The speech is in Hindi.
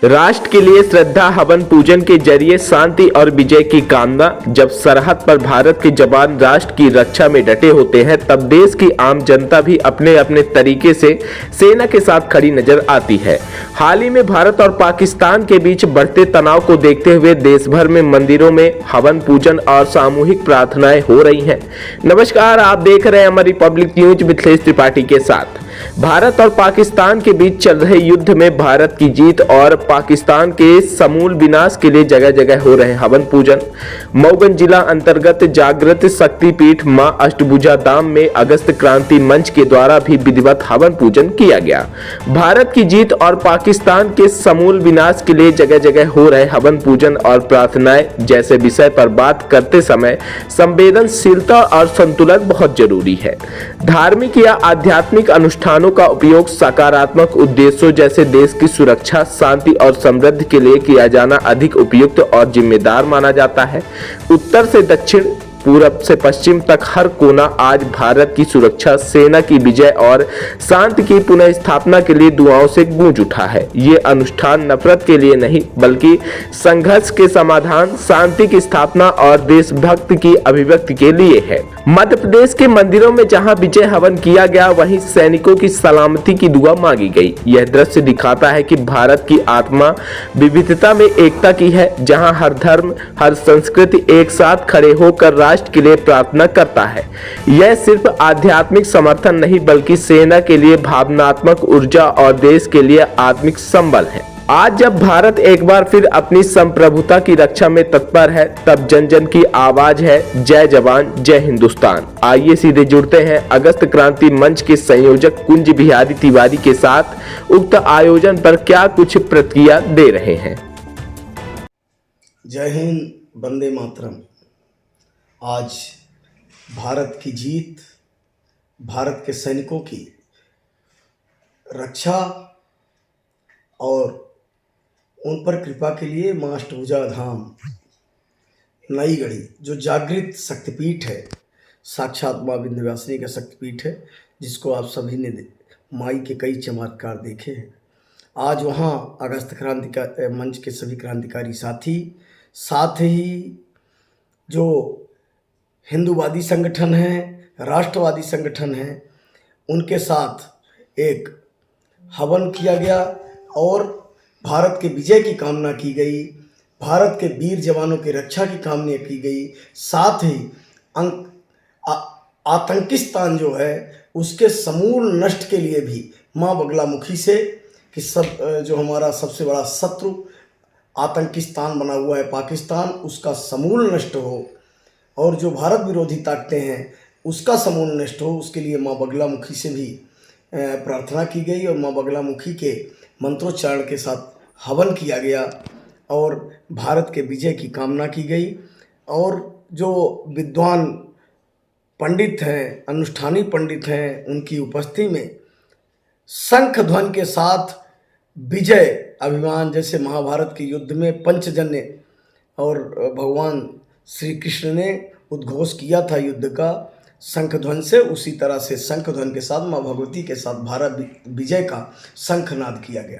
राष्ट्र के लिए श्रद्धा हवन पूजन के जरिए शांति और विजय की कामना। जब सरहद पर भारत के जवान राष्ट्र की रक्षा में डटे होते हैं, तब देश की आम जनता भी अपने अपने तरीके से सेना के साथ खड़ी नजर आती है। हाल ही में भारत और पाकिस्तान के बीच बढ़ते तनाव को देखते हुए देश भर में मंदिरों में हवन पूजन और सामूहिक प्रार्थनाएं हो रही हैं। नमस्कार, आप देख रहे हैं अमर रिपब्लिक न्यूज मिथिलेश त्रिपाठी के साथ। भारत और पाकिस्तान के बीच चल रहे युद्ध में भारत की जीत और पाकिस्तान के समूल विनाश के लिए जगह जगह हो रहे हवन पूजन। मऊगंज जिला अंतर्गत जागृत शक्तिपीठ मां अष्टभुजा धाम में अगस्त क्रांति मंच के द्वारा भी विधिवत हवन पूजन किया गया। भारत की जीत और पाकिस्तान के समूल विनाश के लिए जगह जगह हो रहे हवन पूजन और प्रार्थनाएं जैसे विषय पर बात करते समय संवेदनशीलता और संतुलन बहुत जरूरी है। धार्मिक या आध्यात्मिक अनुष्ठानों का उपयोग सकारात्मक उद्देश्यों जैसे देश की सुरक्षा, शांति और समृद्धि के लिए किया जाना अधिक उपयुक्त और जिम्मेदार माना जाता है। उत्तर से दक्षिण, पूरब से पश्चिम तक हर कोना आज भारत की सुरक्षा, सेना की विजय और शांति की पुनः स्थापना के लिए दुआओं से गूंज उठा है। ये अनुष्ठान नफरत के लिए नहीं, बल्कि संघर्ष के समाधान, शांति की स्थापना और देशभक्ति की अभिव्यक्ति के लिए है। मध्य प्रदेश के मंदिरों में जहां विजय हवन किया गया, वहीं सैनिकों की सलामती की दुआ मांगी गई। यह दृश्य दिखाता है कि भारत की आत्मा विविधता में एकता की है, जहां हर धर्म, हर संस्कृति एक साथ खड़े होकर राष्ट्र के लिए प्रार्थना करता है। यह सिर्फ आध्यात्मिक समर्थन नहीं, बल्कि सेना के लिए भावनात्मक ऊर्जा और देश के लिए आत्मिक संबल है। आज जब भारत एक बार फिर अपनी संप्रभुता की रक्षा में तत्पर है, तब जन जन की आवाज है जय जवान जय हिंदुस्तान। आइए सीधे जुड़ते हैं अगस्त क्रांति मंच के संयोजक कुंज बिहारी तिवारी के साथ उक्त आयोजन पर क्या कुछ प्रतिक्रिया दे रहे हैं। जय हिंद, वंदे मातरम। आज भारत की जीत, भारत के सैनिकों की रक्षा और उन पर कृपा के लिए मां अष्टभुजा धाम नई गढ़ी, जो जागृत शक्तिपीठ है, साक्षात मां विंध्यवासिनी का शक्तिपीठ है, जिसको आप सभी ने माई के कई चमत्कार देखे हैं। आज वहाँ अगस्त क्रांति का मंच के सभी क्रांतिकारी साथी, साथ ही जो हिंदूवादी संगठन हैं, राष्ट्रवादी संगठन हैं, उनके साथ एक हवन किया गया और भारत के विजय की कामना की गई, भारत के वीर जवानों की रक्षा की कामना की गई। साथ ही आतंकिस्तान जो है उसके समूल नष्ट के लिए भी माँ बगलामुखी से, कि सब जो हमारा सबसे बड़ा शत्रु आतंकिस्तान बना हुआ है पाकिस्तान, उसका समूल नष्ट हो और जो भारत विरोधी ताकतें हैं उसका समूल नष्ट हो, उसके लिए माँ बगलामुखी से भी प्रार्थना की गई और माँ बगलामुखी के मंत्रोच्चारण के साथ हवन किया गया और भारत के विजय की कामना की गई। और जो विद्वान पंडित हैं, अनुष्ठानी पंडित हैं, उनकी उपस्थिति में शंख ध्वनि के साथ विजय अभिमान, जैसे महाभारत के युद्ध में पंचजन्य और भगवान श्री कृष्ण ने उद्घोष किया था युद्ध का शंख ध्वनि से, उसी तरह से शंख ध्वनि के साथ माँ भगवती के साथ भारत विजय का शंखनाद किया गया।